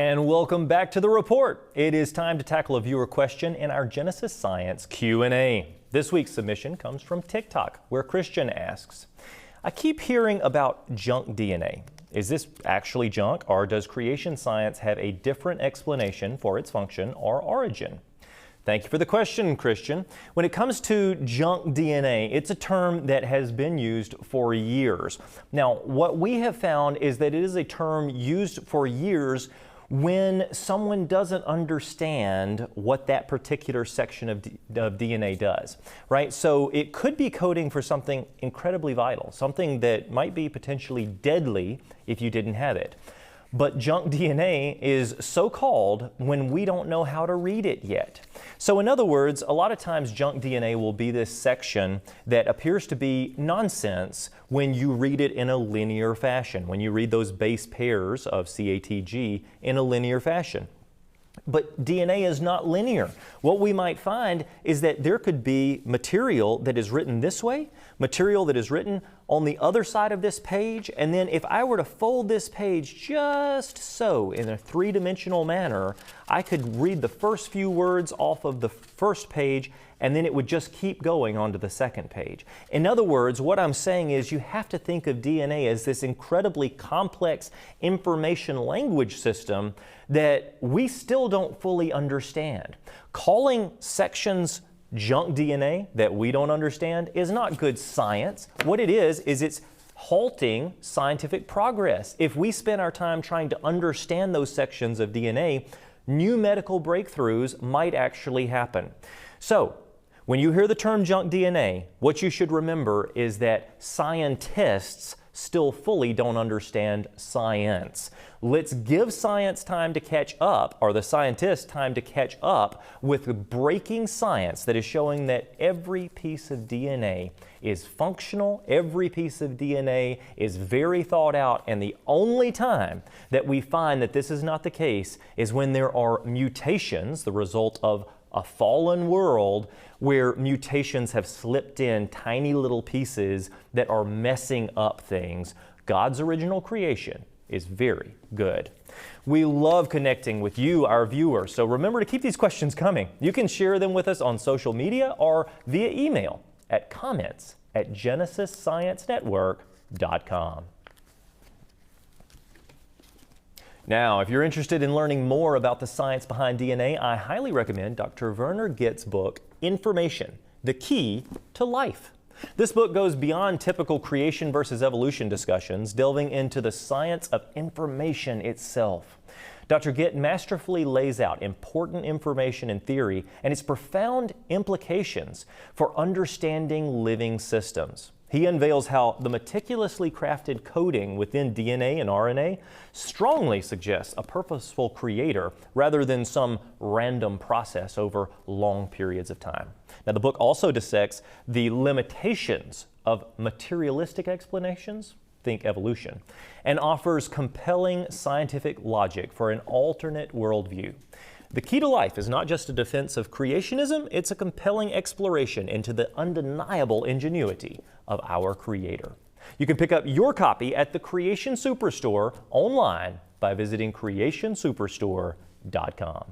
And welcome back to the report. It is time to tackle a viewer question in our Genesis Science Q&A. This week's submission comes from TikTok, where Christian asks, I keep hearing about junk DNA. Is this actually junk, or does creation science have a different explanation for its function or origin? Thank you for the question, Christian. When it comes to junk DNA, it's a term that has been used for years. Now, what we have found is that it is a term used for years when someone doesn't understand what that particular section of DNA does, right? So it could be coding for something incredibly vital, something that might be potentially deadly if you didn't have it. But junk DNA is so called when we don't know how to read it yet. So in other words, a lot of times junk DNA will be this section that appears to be nonsense when you read it in a linear fashion, when you read those base pairs of CATG in a linear fashion. But DNA is not linear. What we might find is that there could be material that is written this way, material that is written on the other side of this page, and then if I were to fold this page just so in a three-dimensional manner, I could read the first few words off of the first page, and then it would just keep going onto the second page. In other words, what I'm saying is you have to think of DNA as this incredibly complex information language system that we still don't fully understand. Calling sections junk DNA that we don't understand is not good science. What it is it's halting scientific progress. If we spend our time trying to understand those sections of DNA, new medical breakthroughs might actually happen. So, when you hear the term junk DNA, what you should remember is that scientists still fully don't understand science. Let's give science time to catch up, or the scientists time to catch up with breaking science that is showing that every piece of DNA is functional, every piece of DNA is very thought out, and the only time that we find that this is not the case is when there are mutations, the result of a fallen world where mutations have slipped in tiny little pieces that are messing up things. God's original creation is very good. We love connecting with you, our viewers, so remember to keep these questions coming. You can share them with us on social media or via email at comments@genesissciencenetwork.com. Now, if you're interested in learning more about the science behind DNA, I highly recommend Dr. Werner Gitt's book, Information, the Key to Life. This book goes beyond typical creation versus evolution discussions, delving into the science of information itself. Dr. Gitt masterfully lays out important information and theory and its profound implications for understanding living systems. He unveils how the meticulously crafted coding within DNA and RNA strongly suggests a purposeful creator rather than some random process over long periods of time. Now, the book also dissects the limitations of materialistic explanations, think evolution, and offers compelling scientific logic for an alternate worldview. The Key to Life is not just a defense of creationism, it's a compelling exploration into the undeniable ingenuity of our Creator. You can pick up your copy at the Creation Superstore online by visiting creationsuperstore.com.